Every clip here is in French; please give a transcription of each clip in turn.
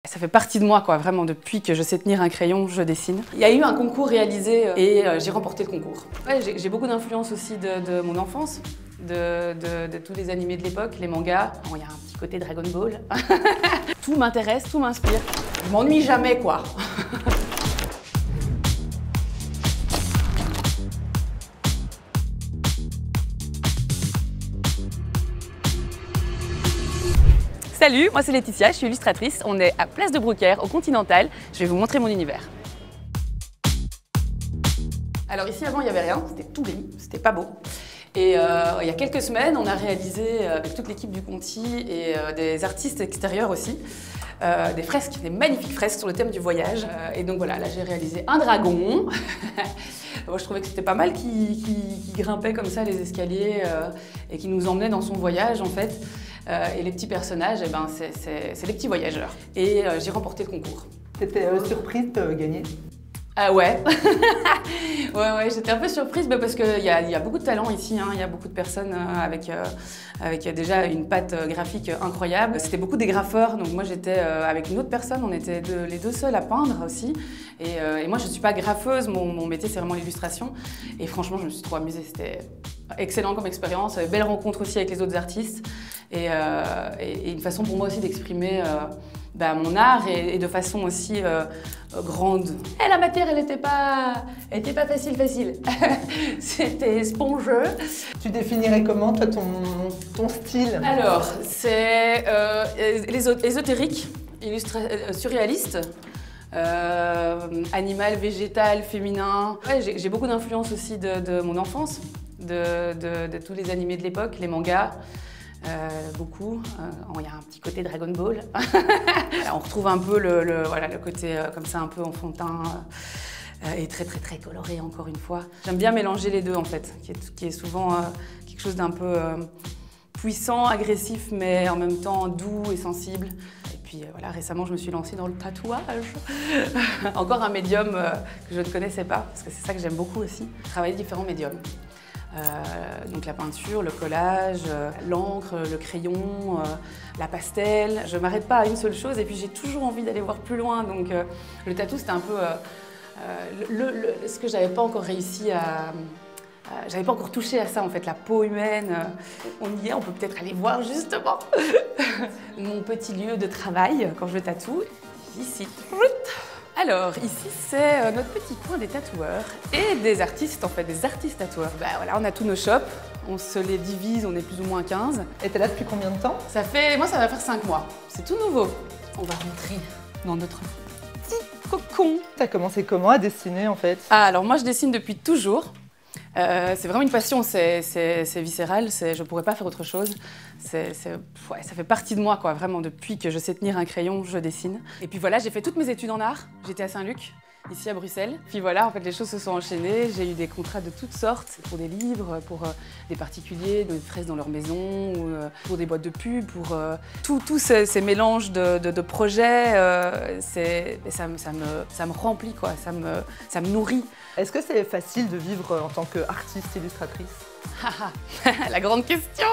Ça fait partie de moi, quoi, vraiment, depuis que je sais tenir un crayon, je dessine. Il y a eu un concours réalisé et j'ai remporté le concours. Ouais, j'ai beaucoup d'influence aussi de mon enfance, de tous les animés de l'époque, les mangas. Bon, il y a un petit côté Dragon Ball. Tout m'intéresse, tout m'inspire. Je m'ennuie jamais, quoi. Salut, moi c'est Laetitia, je suis illustratrice. On est à Place de Brouckère, au Continental. Je vais vous montrer mon univers. Alors ici avant il n'y avait rien, c'était tout gris, c'était pas beau. Et il y a quelques semaines, on a réalisé avec toute l'équipe du Conti et des artistes extérieurs aussi, des fresques, des magnifiques fresques sur le thème du voyage. Et donc voilà, là j'ai réalisé un dragon. Moi, je trouvais que c'était pas mal qui grimpait comme ça les escaliers et qui nous emmenait dans son voyage en fait. Et les petits personnages, eh ben, c'est les petits voyageurs. Et j'ai remporté le concours. T'étais surprise de gagner? Ah ouais. ouais, j'étais un peu surprise parce qu'il y a beaucoup de talent ici, hein. Il y a beaucoup de personnes avec déjà une patte graphique incroyable. C'était beaucoup des graffeurs, donc moi j'étais avec une autre personne, on était les deux seuls à peindre aussi. Et moi je ne suis pas graffeuse, mon métier c'est vraiment l'illustration. Et franchement je me suis trop amusée, c'était excellent comme expérience, belle rencontre aussi avec les autres artistes. Et une façon pour moi aussi d'exprimer mon art et de façon aussi grande. Et la matière, elle était pas facile. C'était spongeux. Tu définirais comment, toi, ton style? Alors, c'est ésotérique, surréaliste, animal, végétal, féminin. Ouais, j'ai beaucoup d'influence aussi de mon enfance, de tous les animés de l'époque, les mangas. Beaucoup. Il y a un petit côté Dragon Ball. On retrouve un peu le côté comme ça un peu enfantin et très coloré encore une fois. J'aime bien mélanger les deux en fait, qui est souvent quelque chose d'un peu puissant, agressif, mais en même temps doux et sensible. Et puis voilà, récemment je me suis lancée dans le tatouage. Encore un médium que je ne connaissais pas, parce que c'est ça que j'aime beaucoup aussi, travailler différents médiums. Donc la peinture, le collage, l'encre, le crayon, la pastel. Je ne m'arrête pas à une seule chose et puis j'ai toujours envie d'aller voir plus loin. Donc le tatou c'était un peu ce que j'avais pas encore réussi à... j'avais pas encore touché à ça en fait, la peau humaine. On y est, on peut peut-être aller voir justement mon petit lieu de travail quand je tatoue, ici. Alors, ici, c'est notre petit coin des tatoueurs et des artistes, en fait, des artistes tatoueurs. Voilà, on a tous nos shops, on se les divise, on est plus ou moins 15. Et t'es là depuis combien de temps? Moi, ça va faire 5 mois. C'est tout nouveau. On va rentrer dans notre petit cocon. T'as commencé comment à dessiner, en fait? Alors, moi, je dessine depuis toujours. C'est vraiment une passion, c'est viscéral, je pourrais pas faire autre chose. Ouais, ça fait partie de moi, quoi, vraiment, depuis que je sais tenir un crayon, je dessine. Et puis voilà, j'ai fait toutes mes études en art. J'étais à Saint-Luc, ici à Bruxelles. Puis voilà, en fait, les choses se sont enchaînées. J'ai eu des contrats de toutes sortes, pour des livres, pour des particuliers, des fraises dans leur maison, ou pour des boîtes de pub, pour tous ces mélanges de projets. Ça me remplit, quoi, ça me nourrit. Est-ce que c'est facile de vivre en tant qu'artiste illustratrice? La grande question.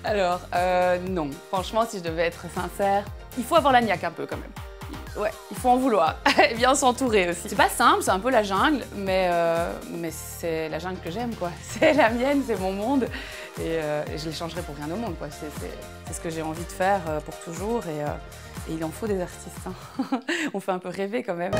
Alors, non. Franchement, si je devais être sincère, il faut avoir la niaque un peu quand même. Ouais, il faut en vouloir. Et bien s'entourer aussi. C'est pas simple, c'est un peu la jungle, mais c'est la jungle que j'aime, quoi. C'est la mienne, c'est mon monde. Et je l'échangerai pour rien au monde, quoi. C'est ce que j'ai envie de faire pour toujours. Et il en faut des artistes, hein. On fait un peu rêver quand même.